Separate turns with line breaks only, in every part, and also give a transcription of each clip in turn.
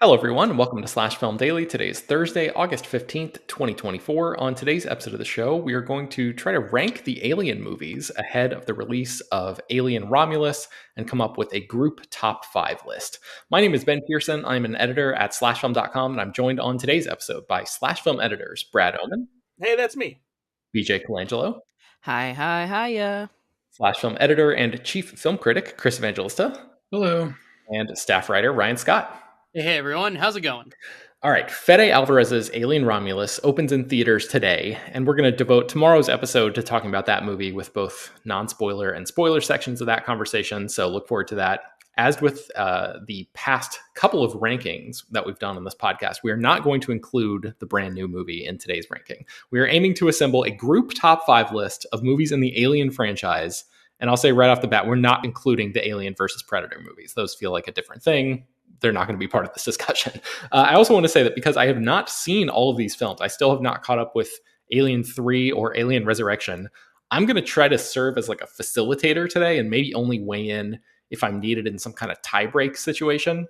Hello, everyone, and welcome to Slash Film Daily. Today is Thursday, August 15th, 2024. On today's episode of the show, we are going to try to rank the Alien movies ahead of the release of Alien Romulus and come up with a group top 5 list. My name is Ben Pearson. I'm an editor at slashfilm.com, and I'm joined on today's episode by Slash Film editors Brad Oman,
Hey, that's me.
BJ Colangelo,
Hiya.
Slash Film editor and chief film critic Chris Evangelista,
Hello.
and staff writer Ryan Scott.
Hey everyone, how's it going?
All right, Fede Alvarez's Alien Romulus opens in theaters today, and we're going to devote tomorrow's episode to talking about that movie with both non-spoiler and spoiler sections of that conversation, so look forward to that. As with the past couple of rankings that we've done on this podcast, we are not going to include the brand new movie in today's ranking. We are aiming to assemble a group top 5 list of movies in the Alien franchise, and I'll say right off the bat, we're not including the Alien versus Predator movies. Those feel like a different thing. They're not going to be part of this discussion. I also want to say that because I have not seen all of these films, I still have not caught up with Alien 3 or Alien Resurrection. I'm going to try to serve as like a facilitator today and maybe only weigh in if I'm needed in some kind of tie-break situation.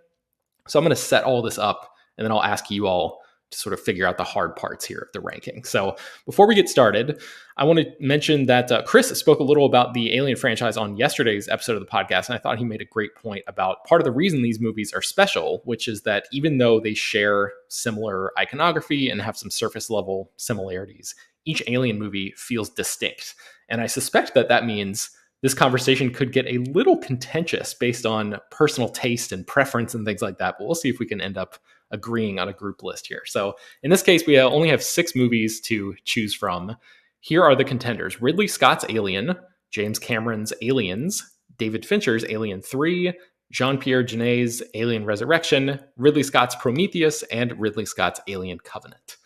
So I'm going to set all this up, and then I'll ask you all to sort of figure out the hard parts here of the ranking. So before we get started, I want to mention that Chris spoke a little about the Alien franchise on yesterday's episode of the podcast, and I thought he made a great point about part of the reason these movies are special, which is that even though they share similar iconography and have some surface level similarities, each Alien movie feels distinct. And I suspect that that means this conversation could get a little contentious based on personal taste and preference and things like that, but we'll see if we can end up agreeing on a group list here. So in this case, we only have 6 movies to choose from. Here are the contenders: Ridley Scott's Alien, James Cameron's Aliens, David Fincher's Alien 3, Jean-Pierre Gene's Alien Resurrection, Ridley Scott's Prometheus, and Ridley Scott's Alien Covenant.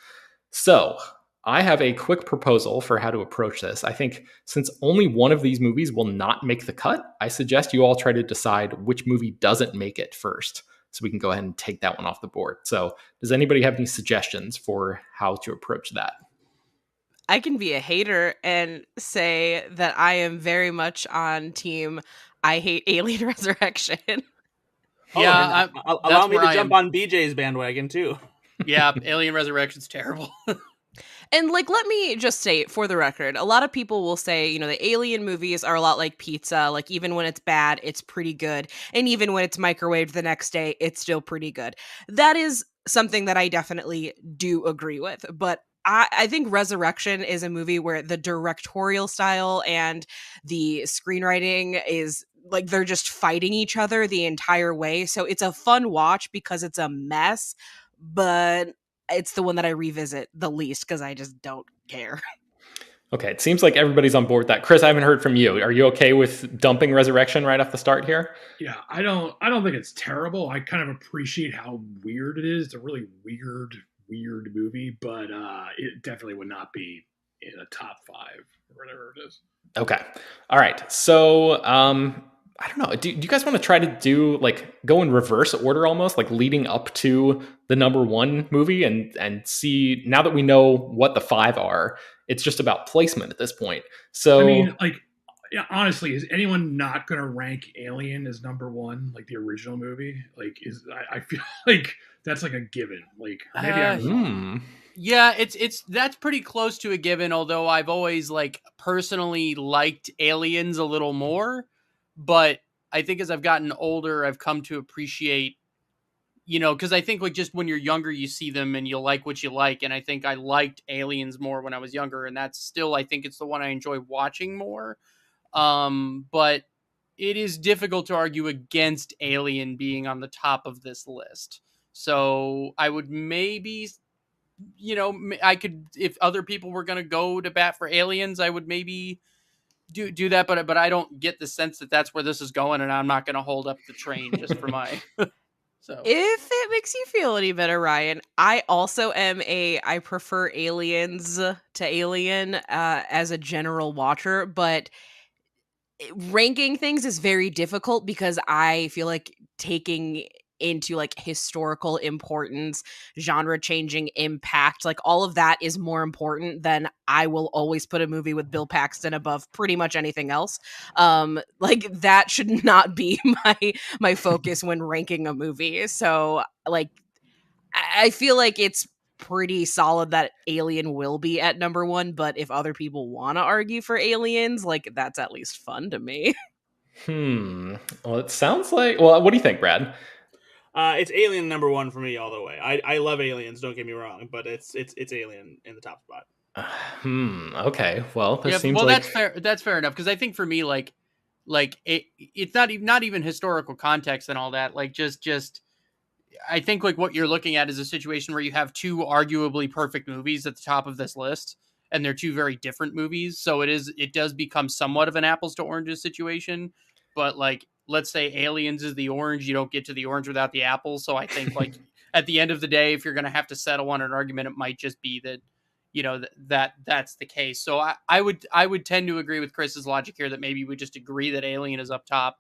So I have a quick proposal for how to approach this. I think since only one of these movies will not make the cut, I suggest you all try to decide which movie doesn't make it first, so we can go ahead and take that one off the board. So does anybody have any suggestions for how to approach that?
I can be a hater and say that I am very much on team I hate Alien Resurrection.
Yeah,
allow me to jump on BJ's bandwagon too.
Yeah, Alien Resurrection's terrible.
And let me just say, for the record, a lot of people will say, the Alien movies are a lot like pizza. Like, even when it's bad, it's pretty good. And even when it's microwaved the next day, it's still pretty good. That is something that I definitely do agree with. But I think Resurrection is a movie where the directorial style and the screenwriting is like they're just fighting each other the entire way. So it's a fun watch because it's a mess, but it's the one that I revisit the least because I just don't care.
Okay, it seems like everybody's on board with that. Chris, I haven't heard from you. Are you okay with dumping Resurrection right off the start here?
Yeah, I don't think it's terrible. I kind of appreciate how weird it is. It's a really weird movie, but it definitely would not be in a top 5 or whatever it is.
Okay. All right. So I don't know. Do you guys want to try to go in reverse order almost, like leading up to the number 1 movie and see, now that we know what the 5 are, it's just about placement at this point. So
I mean, yeah, honestly, is anyone not going to rank Alien as number 1, like the original movie? I feel like that's like a given. Like maybe I'm wrong.
Yeah, it's that's pretty close to a given, although I've always personally liked Aliens a little more. But I think as I've gotten older, I've come to appreciate, because I think just when you're younger, you see them and you like what you like. And I think I liked Aliens more when I was younger. And that's still, I think it's the one I enjoy watching more. But it is difficult to argue against Alien being on the top of this list. So I would maybe, I could, if other people were going to go to bat for Aliens, I would maybe do that, but I don't get the sense that that's where this is going, and I'm not going to hold up the train just for my. So
if it makes you feel any better, Ryan, I also am I prefer Aliens to Alien as a general watcher, but ranking things is very difficult because I feel like taking into historical importance, genre changing impact, all of that is more important than I will always put a movie with Bill Paxton above pretty much anything else. That should not be my focus when ranking a movie. So I feel like it's pretty solid that Alien will be at number 1, but if other people want to argue for Aliens, like, that's at least fun to me.
Well, it sounds like... Well, what do you think, Brad?
It's Alien number 1 for me all the way. I love Aliens, don't get me wrong, but it's Alien in the top spot.
Okay. Well, this seems like...
that's fair. That's fair enough, because I think for me, it's not even historical context and all that. Like, just I think like what you're looking at is a situation where you have two arguably perfect movies at the top of this list, and they're two very different movies. So it does become somewhat of an apples to oranges situation. But like, let's say Aliens is the orange, you don't get to the orange without the apple. So I think like at the end of the day, if you're going to have to settle on an argument, it might just be that, you know, that's the case. So I would tend to agree with Chris's logic here that maybe we just agree that Alien is up top,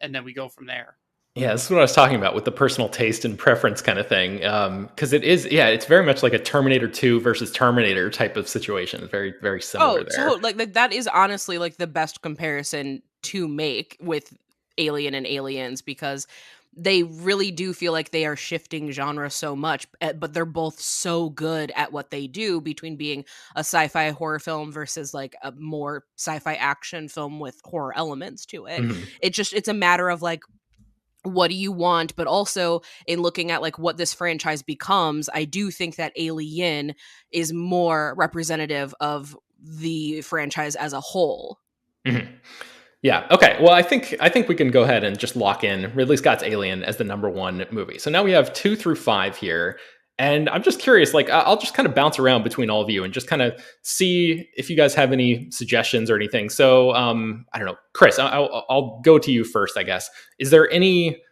and then we go from there.
Yeah, this is what I was talking about with the personal taste and preference kind of thing. Because it's very much like a Terminator 2 versus Terminator type of situation. It's very, very similar there.
So like that is honestly like the best comparison to make with Alien and Aliens, because they really do feel like they are shifting genre so much, but they're both so good at what they do, between being a sci-fi horror film versus like a more sci-fi action film with horror elements to it.
Mm-hmm.
It's a matter of like, what do you want? But also in looking at like what this franchise becomes, I do think that Alien is more representative of the franchise as a whole.
Mm-hmm. Yeah. Okay. Well, I think we can go ahead and just lock in Ridley Scott's Alien as the number 1 movie. So now we have 2 through 5 here. And I'm just curious, like, I'll just kind of bounce around between all of you and just kind of see if you guys have any suggestions or anything. So, I don't know, Chris, I'll go to you first, I guess. Is there any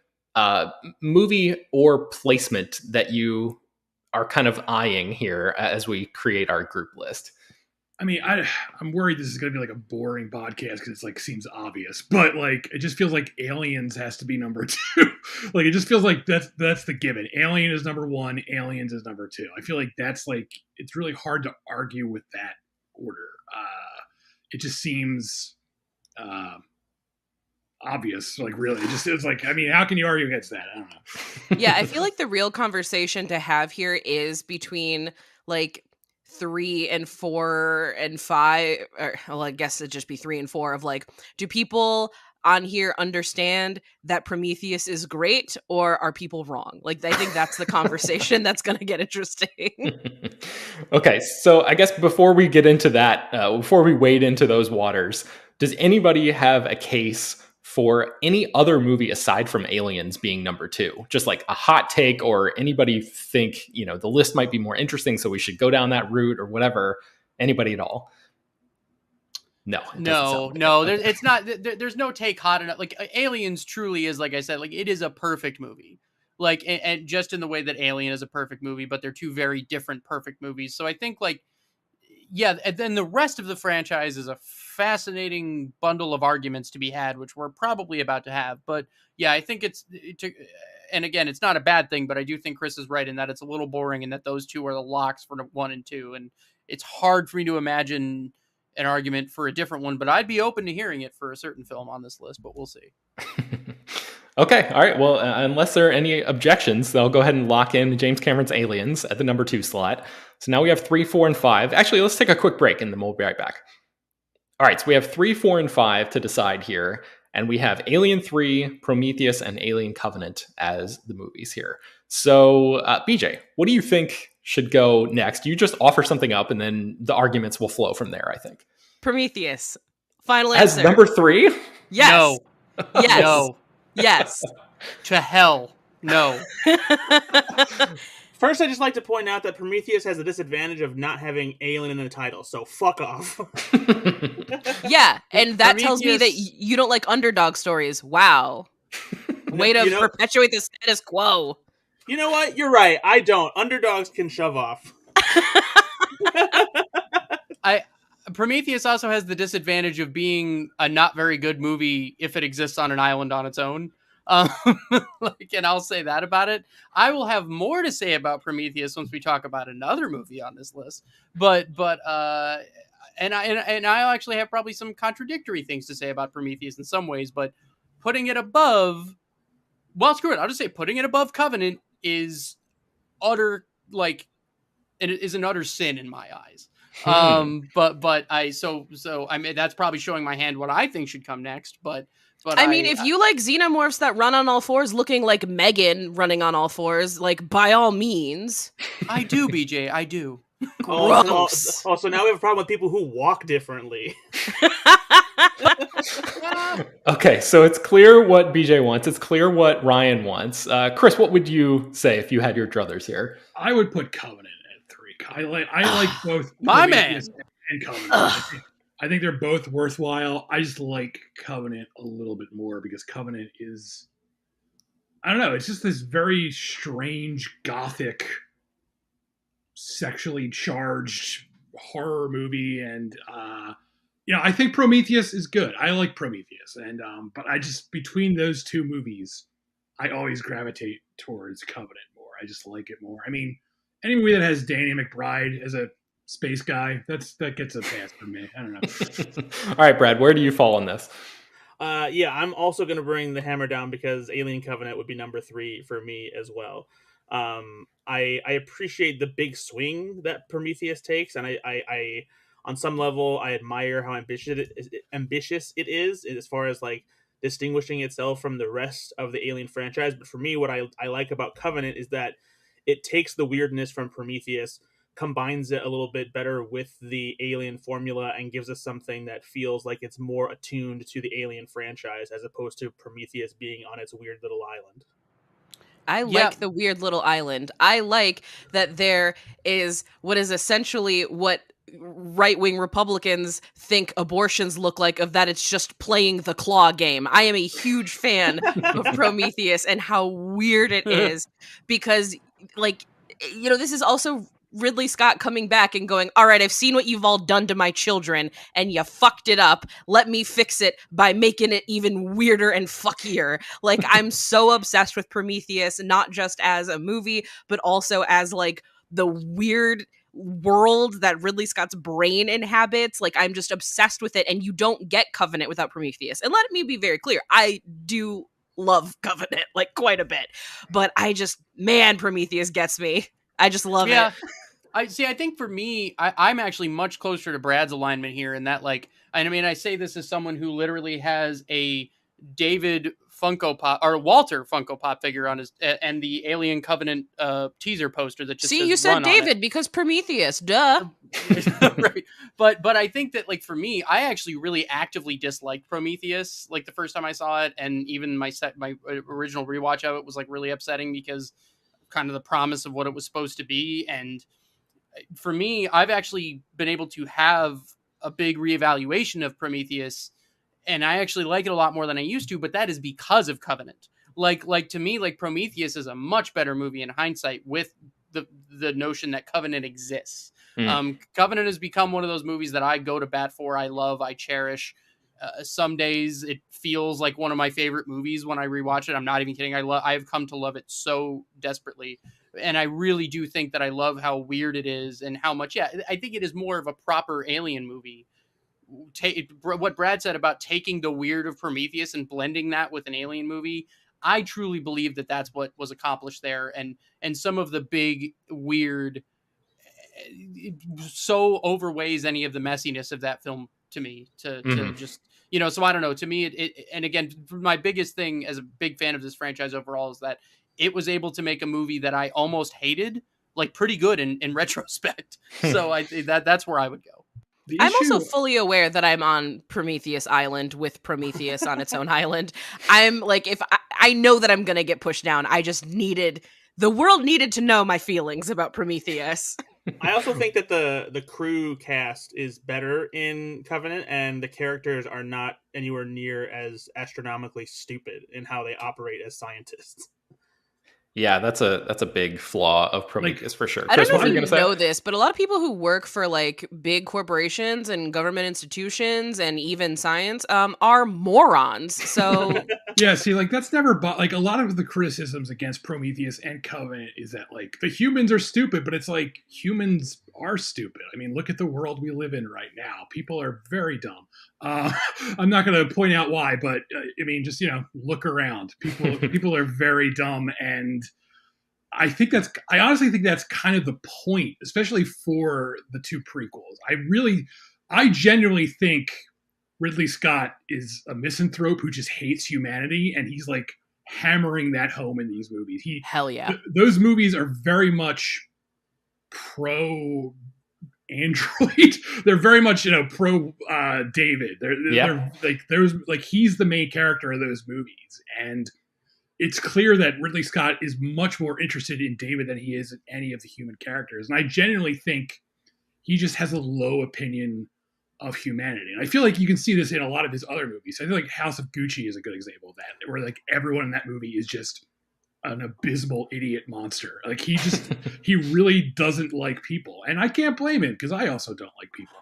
movie or placement that you are kind of eyeing here as we create our group list?
I mean, I'm worried this is going to be like a boring podcast because it's like seems obvious, but like it just feels like Aliens has to be number 2. Like it just feels like that's the given. Alien is number 1, Aliens is number 2. I feel like that's like it's really hard to argue with that order. It just seems obvious. Like really, it's like, I mean, how can you argue against that? I don't know.
Yeah, I feel like the real conversation to have here is between like 3 and 4 and 5, or well, I guess it'd just be 3 and 4 of like, do people on here understand that Prometheus is great, or are people wrong? Like, I think that's the conversation that's going to get interesting.
Okay, so I guess before we get into that, before we wade into those waters, does anybody have a case for any other movie aside from Aliens being number 2? Just like a hot take, or anybody think, you know, the list might be more interesting, so we should go down that route or whatever. Anybody at all? No.
It's not. There's no take hot enough. Like Aliens truly is, like I said, like it is a perfect movie. Like, and just in the way that Alien is a perfect movie, but they're two very different perfect movies. So I think like, yeah, and then the rest of the franchise is a fascinating bundle of arguments to be had, which we're probably about to have. But yeah, I think and again, it's not a bad thing, but I do think Chris is right in that it's a little boring and that those two are the locks for 1 and 2. And it's hard for me to imagine an argument for a different one, but I'd be open to hearing it for a certain film on this list, but we'll see.
Okay. All right. Well, unless there are any objections, then I'll go ahead and lock in James Cameron's Aliens at the number 2 slot. So now we have 3, 4, and 5. Actually, let's take a quick break and then we'll be right back. All right. So we have 3, 4, and 5 to decide here. And we have Alien 3, Prometheus, and Alien Covenant as the movies here. So, BJ, what do you think should go next? You just offer something up and then the arguments will flow from there, I think.
Prometheus. Final answer.
As number 3?
Yes.
No.
Yes.
No.
Yes.
To hell. No.
First, I'd just like to point out that Prometheus has the disadvantage of not having Alien in the title, so fuck off.
Yeah, and that tells me that you don't like underdog stories. Wow. Way to perpetuate the status quo.
You know what? You're right. I don't. Underdogs can shove off.
Prometheus also has the disadvantage of being a not very good movie if it exists on an island on its own. And I'll say that about it. I will have more to say about Prometheus once we talk about another movie on this list. But I'll actually have probably some contradictory things to say about Prometheus in some ways. But putting it above, well, screw it. I'll just say putting it above Covenant is utter it is an utter sin in my eyes. But I mean, that's probably showing my hand what I think should come next. But
I mean, if you like xenomorphs that run on all fours, looking like Megan running on all fours, like by all means.
I do, BJ, I do.
Gross.
So now we have a problem with people who walk differently.
Okay, so it's clear what BJ wants. It's clear what Ryan wants. Chris, what would you say if you had your druthers here?
I would put Covenant at 3. I like both
My
Prometheus
man.
and Covenant. I think they're both worthwhile. I just like Covenant a little bit more because Covenant is, I don't know, it's just this very strange, gothic, sexually charged horror movie. And, I think Prometheus is good. I like Prometheus. And but I just, between those two movies, I always gravitate towards Covenant more. I just like it more. I mean, any movie that has Danny McBride as a space guy, that gets a pass from me. I don't know.
All right, Brad, where do you fall on this?
Yeah, I'm also going to bring the hammer down because Alien Covenant would be number 3 for me as well. I appreciate the big swing that Prometheus takes, and I on some level I admire how ambitious it is as far as like distinguishing itself from the rest of the Alien franchise. But for me, what I like about Covenant is that it takes the weirdness from Prometheus, combines it a little bit better with the Alien formula, and gives us something that feels like it's more attuned to the Alien franchise as opposed to Prometheus being on its weird little island.
I like the weird little island. I like that there is what is essentially what right-wing Republicans think abortions look like, of that it's just playing the claw game. I am a huge fan of Prometheus and how weird it is because, like, this is also Ridley Scott coming back and going, all right, I've seen what you've all done to my children and you fucked it up. Let me fix it by making it even weirder and fuckier. Like, I'm so obsessed with Prometheus, not just as a movie, but also as like the weird world that Ridley Scott's brain inhabits. Like, I'm just obsessed with it, and you don't get Covenant without Prometheus. And let me be very clear, I do love Covenant like quite a bit, but Prometheus gets me. I just love it.
I think for me, I'm actually much closer to Brad's alignment here in that, like, I mean, I say this as someone who literally has a David Funko Pop or Walter Funko Pop figure on his, and the Alien Covenant teaser poster that just says
you said
Run
David because Prometheus, duh.
Right. But I think that, like, for me, I actually really actively disliked Prometheus, like the first time I saw it, and even my original rewatch of it was like really upsetting because kind of the promise of what it was supposed to be. And for me, I've actually been able to have a big reevaluation of Prometheus, and I actually like it a lot more than I used to, but that is because of Covenant. Like to me, like, Prometheus is a much better movie in hindsight with the notion that Covenant exists. Covenant has become one of those movies that I go to bat for. I love, I cherish. Some days it feels like one of my favorite movies when I rewatch it. I'm not even kidding. I have come to love it so desperately. And I really do think that I love how weird it is and how much, I think it is more of a proper Alien movie. What Brad said about taking the weird of Prometheus and blending that with an Alien movie, I truly believe that that's what was accomplished there. And some of the big weird so overweighs any of the messiness of that film to me to just, so I don't know, to me, it and again, my biggest thing as a big fan of this franchise overall is that it was able to make a movie that I almost hated, like, pretty good in retrospect. So I think that's where I would go.
I'm also fully aware that I'm on Prometheus Island with Prometheus on its own island. I'm like, if I know that I'm going to get pushed down, the world needed to know my feelings about Prometheus.
I also think that the crew cast is better in Covenant, and the characters are not anywhere near as astronomically stupid in how they operate as scientists.
Yeah, that's a big flaw of Prometheus, for sure.
I
Chris,
don't know if you know this, but a lot of people who work for like big corporations and government institutions and even science are morons. So
yeah, see, like, that's never like a lot of the criticisms against Prometheus and Covenant is that, like, the humans are stupid, but it's like humans are stupid. I mean, look at the world we live in right now. People are very dumb. I'm not going to point out why, but I mean, just, look around. People are very dumb, and I honestly think that's kind of the point, especially for the two prequels. I genuinely think Ridley Scott is a misanthrope who just hates humanity, and he's like hammering that home in these movies.
Hell yeah.
Those movies are very much pro Android. They're very much, pro David. They're like he's the main character of those movies, and it's clear that Ridley Scott is much more interested in David than he is in any of the human characters. And I genuinely think he just has a low opinion of humanity. And I feel like you can see this in a lot of his other movies. I feel like House of Gucci is a good example of that, where like everyone in that movie is just an abysmal idiot monster. Like he really doesn't like people. And I can't blame him because I also don't like people.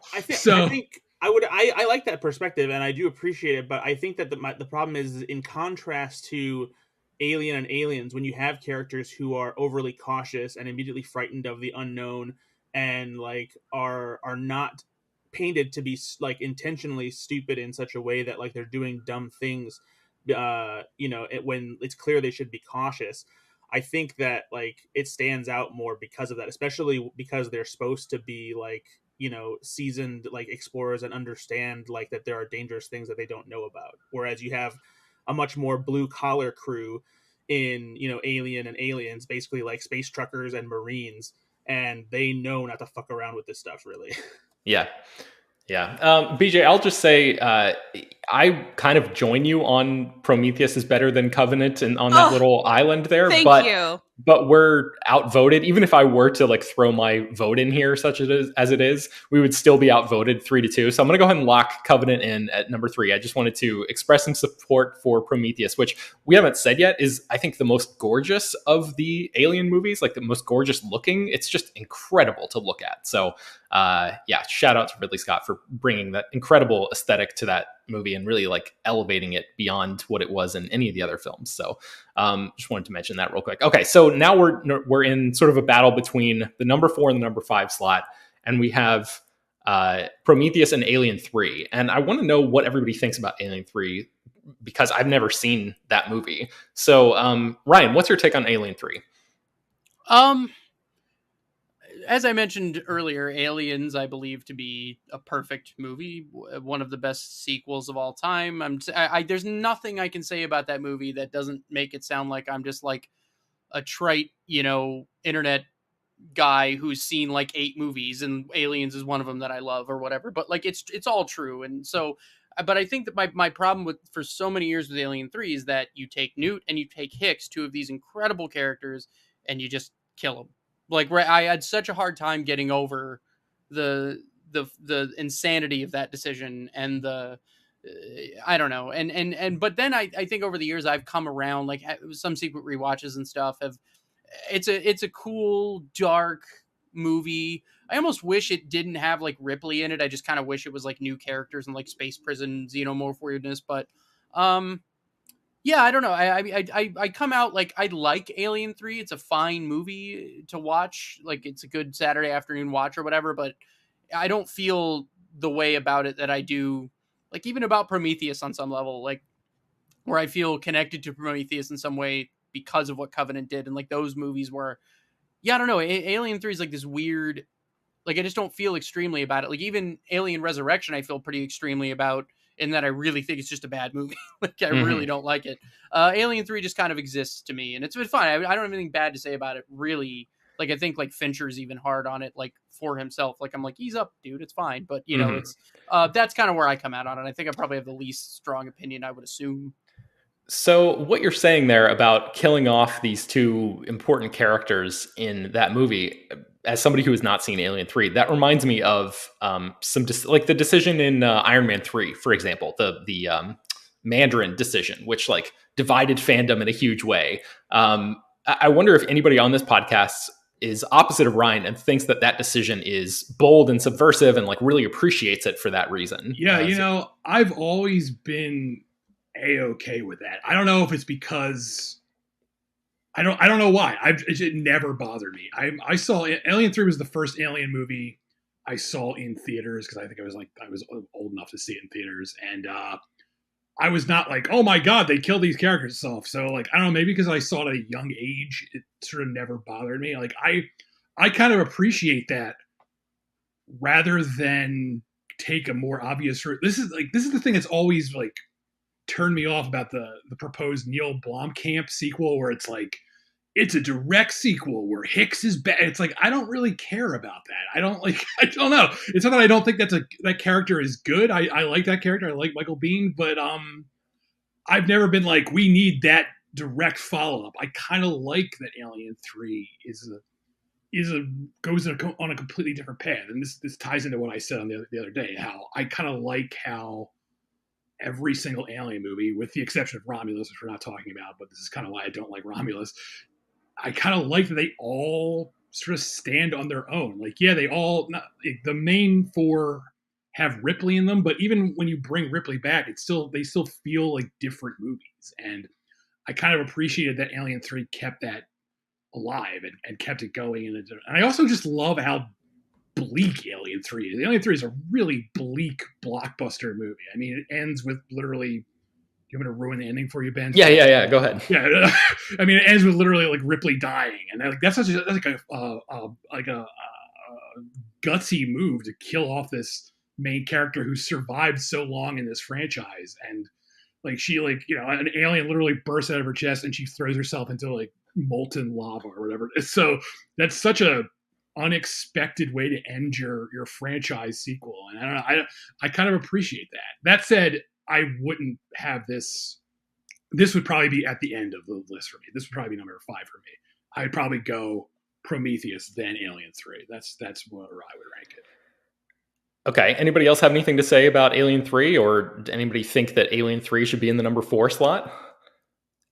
I like that perspective and I do appreciate it, but I think that the problem is in contrast to Alien and Aliens, when you have characters who are overly cautious and immediately frightened of the unknown and like are not painted to be like intentionally stupid in such a way that like they're doing dumb things, when it's clear they should be cautious. I think that like it stands out more because of that, especially because they're supposed to be like, seasoned like explorers and understand like that there are dangerous things that they don't know about. Whereas you have a much more blue collar crew in, Alien and Aliens, basically like space truckers and Marines, and they know not to fuck around with this stuff really.
Yeah. BJ, I'll just say I kind of join you on Prometheus is better than Covenant and on that little island there.
Thank you.
But we're outvoted. Even if I were to like throw my vote in here, such as it is, we would still be outvoted 3-2. So I'm going to go ahead and lock Covenant in at number 3. I just wanted to express some support for Prometheus, which we haven't said yet is, I think, the most gorgeous of the Alien movies, like the most gorgeous looking. It's just incredible to look at. So shout out to Ridley Scott for bringing that incredible aesthetic to that movie and really like elevating it beyond what it was in any of the other films. So just wanted to mention that real quick. Okay, so now we're in sort of a battle between the number 4 and the number 5 slot, and we have Prometheus and Alien 3. And I want to know what everybody thinks about Alien 3 because I've never seen that movie. So Ryan, what's your take on Alien 3?
As I mentioned earlier, Aliens, I believe to be a perfect movie, one of the best sequels of all time. There's nothing I can say about that movie that doesn't make it sound like I'm just like a trite, internet guy who's seen like 8 movies and Aliens is one of them that I love or whatever. But like it's all true, and so. But I think that my problem for so many years with Alien 3 is that you take Newt and you take Hicks, 2 of these incredible characters, and you just kill them. Like I had such a hard time getting over the insanity of that decision and I don't know. But then I think over the years I've come around, like some secret rewatches and stuff it's a cool, dark movie. I almost wish it didn't have like Ripley in it. I just kind of wish it was like new characters and like space prison, xenomorph weirdness. But, yeah, I don't know. I come out like I like Alien 3. It's a fine movie to watch. Like it's a good Saturday afternoon watch or whatever, but I don't feel the way about it that I do like even about Prometheus on some level, like where I feel connected to Prometheus in some way because of what Covenant did. And like those movies where, I don't know. Alien 3 is like this weird, like I just don't feel extremely about it. Like even Alien Resurrection, I feel pretty extremely about in that I really think it's just a bad movie. Like I really don't like it. Alien 3 just kind of exists to me, and it's been fine. I don't have anything bad to say about it, really. Like I think like Fincher's even hard on it, like for himself. Like I'm like, ease up, dude, it's fine. But it's that's kind of where I come out on it. I think I probably have the least strong opinion, I would assume.
So what you're saying there about killing off these 2 important characters in that movie, as somebody who has not seen Alien 3, that reminds me of like the decision in Iron Man 3, for example, the Mandarin decision, which like divided fandom in a huge way. I wonder if anybody on this podcast is opposite of Ryan and thinks that decision is bold and subversive and like really appreciates it for that reason.
Yeah, I've always been A-okay with that. I don't know if it's because I don't know why. It never bothered me. I saw Alien 3 was the first Alien movie I saw in theaters because I think I was old enough to see it in theaters, and I was not like, oh my God, they killed these characters off. So like, I don't know, maybe because I saw it at a young age, it sort of never bothered me. Like I kind of appreciate that rather than take a more obvious route. This is the thing that's always like turned me off about the proposed Neil Blomkamp sequel, where it's like it's a direct sequel where Hicks is bad. It's like I don't really care about that. I don't know. It's not that I don't think that character is good. I like that character. I like Michael Biehn, but I've never been like we need that direct follow up. I kind of like that Alien 3 goes on a completely different path, and this ties into what I said on the other day. How I kind of like how every single Alien movie, with the exception of Romulus, which we're not talking about, but this is kind of why I don't like Romulus. I kind of like that they all sort of stand on their own. Like, yeah, they all the main four have Ripley in them, but even when you bring Ripley back, they still feel like different movies. And I kind of appreciated that Alien 3 kept that alive and kept it going. And I also just love how bleak Alien 3 is. Alien 3 is a really bleak blockbuster movie. I mean, it ends with literally. You want me to ruin the ending for you, Ben?
Yeah. Go ahead.
Yeah, I mean, it ends with literally like Ripley dying, and that's like a gutsy move to kill off this main character who survived so long in this franchise, and like she an alien literally bursts out of her chest and she throws herself into like molten lava or whatever. So that's such a unexpected way to end your franchise sequel, and I don't know. I kind of appreciate that. That said, I wouldn't have this. This would probably be at the end of the list for me. This would probably be number 5 for me. I'd probably go Prometheus, then Alien 3. That's where I would rank it.
Okay. Anybody else have anything to say about Alien 3, or anybody think that Alien 3 should be in the number 4 slot?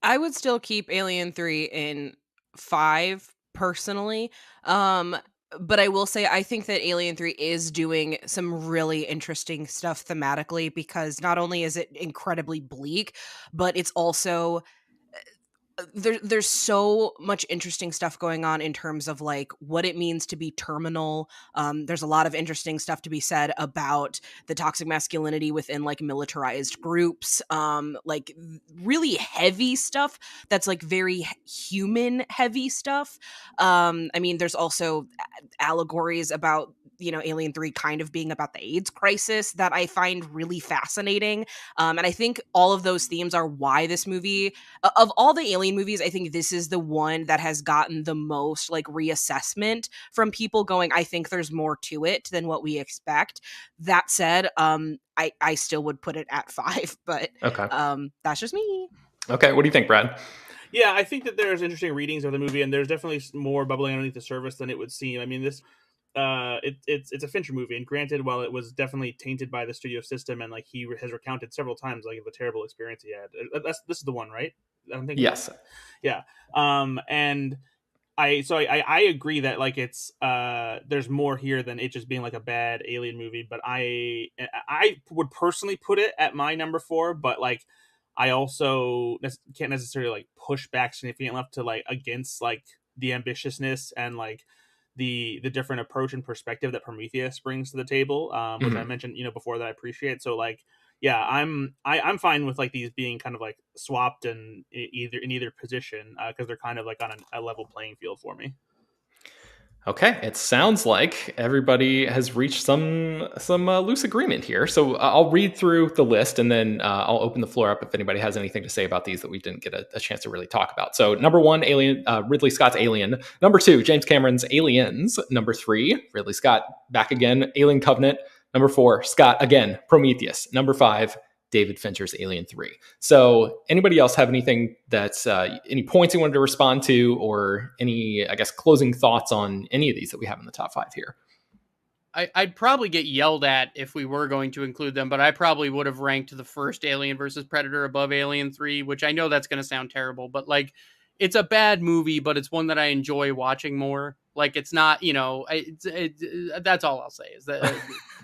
I would still keep Alien 3 in 5 personally. But I will say I think that Alien 3 is doing some really interesting stuff thematically, because not only is it incredibly bleak, but it's also there's so much interesting stuff going on in terms of like what it means to be terminal. There's a lot of interesting stuff to be said about the toxic masculinity within like militarized groups, like really heavy stuff that's like very human heavy stuff. I mean, there's also allegories about Alien 3 kind of being about the AIDS crisis that I find really fascinating. And I think all of those themes are why this movie, of all the Alien movies, I think this is the one that has gotten the most like reassessment from people going, I think there's more to it than what we expect. That said, I still would put it at 5, but
okay.
That's just me.
Okay. What do you think, Brad?
Yeah, I think that there's interesting readings of the movie, and there's definitely more bubbling underneath the surface than it would seem. I mean, this it's a Fincher movie, and granted, while it was definitely tainted by the studio system, and like he has recounted several times like the terrible experience he had. This is the one, right? I don't think.
Yes.
Yeah. And I agree that like it's there's more here than it just being like a bad Alien movie, but I would personally put it at my number 4, but like I also can't necessarily like push back significantly enough to like against like the ambitiousness and like the different approach and perspective that Prometheus brings to the table, which I mentioned before that I appreciate. So like yeah, I'm fine with like these being kind of like swapped in either position, because they're kind of like on a level playing field for me.
Okay, it sounds like everybody has reached some loose agreement here. So I'll read through the list, and then I'll open the floor up if anybody has anything to say about these that we didn't get a chance to really talk about. So number 1, Alien, Ridley Scott's Alien. Number 2, James Cameron's Aliens. Number 3, Ridley Scott back again, Alien Covenant. Number 4, Scott again, Prometheus. Number 5, David Fincher's Alien 3. So anybody else have anything that's any points you wanted to respond to, or any, I guess, closing thoughts on any of these that we have in the top 5 here?
I'd probably get yelled at if we were going to include them, but I probably would have ranked the first Alien versus Predator above Alien 3, which I know that's going to sound terrible, but like it's a bad movie, but it's one that I enjoy watching more. Like it's not, that's all I'll say is that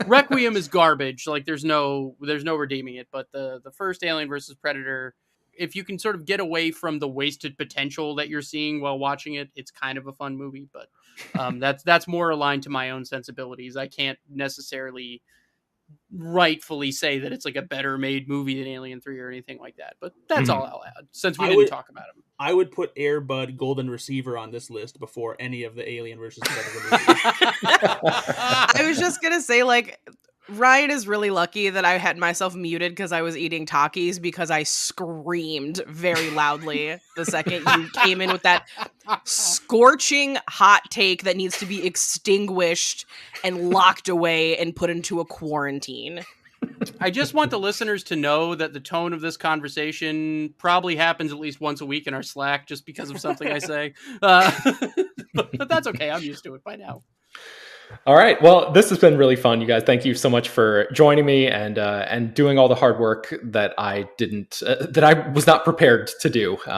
Requiem is garbage. Like there's no redeeming it. But the first Alien versus Predator, if you can sort of get away from the wasted potential that you're seeing while watching it, it's kind of a fun movie. But that's more aligned to my own sensibilities. I can't necessarily rightfully say that it's like a better made movie than Alien 3 or anything like that. But that's all I'll add, since we didn't talk about him.
I would put Air Bud Golden Receiver on this list before any of the Alien versus Predator movies.
I was just gonna say, like, Ryan is really lucky that I had myself muted because I was eating Takis, because I screamed very loudly the second you came in with that scorching hot take that needs to be extinguished and locked away and put into a quarantine.
I just want the listeners to know that the tone of this conversation probably happens at least once a week in our Slack just because of something I say. But that's okay. I'm used to it by now.
All right. Well, this has been really fun, you guys. Thank you so much for joining me and doing all the hard work that I was not prepared to do. So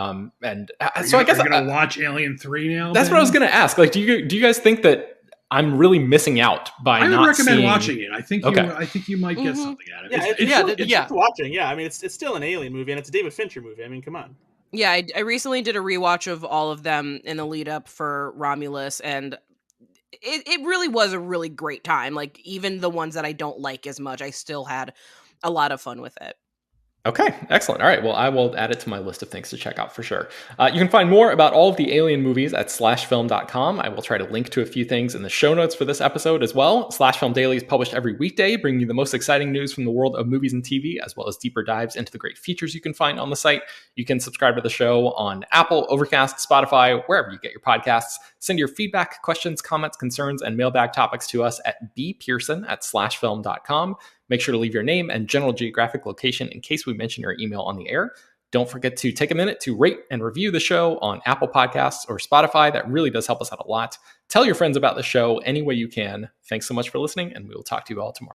I guess
I'm gonna watch Alien 3 now.
That's what I was gonna ask. Like, do you guys think that I'm really missing out by not seeing?
I would recommend watching it. I think you might get something out of it.
It's worth watching. Yeah, I mean, it's still an Alien movie, and it's a David Fincher movie. I mean, come on.
Yeah, I recently did a rewatch of all of them in the lead up for Romulus, and it really was a really great time. Like, even the ones that I don't like as much, I still had a lot of fun with it.
Okay, excellent. All right, well, I will add it to my list of things to check out for sure. You can find more about all of the Alien movies at slashfilm.com. I will try to link to a few things in the show notes for this episode as well. Slash Film Daily is published every weekday, bringing you the most exciting news from the world of movies and TV, as well as deeper dives into the great features you can find on the site. You can subscribe to the show on Apple, Overcast, Spotify, wherever you get your podcasts. Send your feedback, questions, comments, concerns, and mailbag topics to us at bpearson@slashfilm.com. Make sure to leave your name and general geographic location in case we mention your email on the air. Don't forget to take a minute to rate and review the show on Apple Podcasts or Spotify. That really does help us out a lot. Tell your friends about the show any way you can. Thanks so much for listening, and we will talk to you all tomorrow.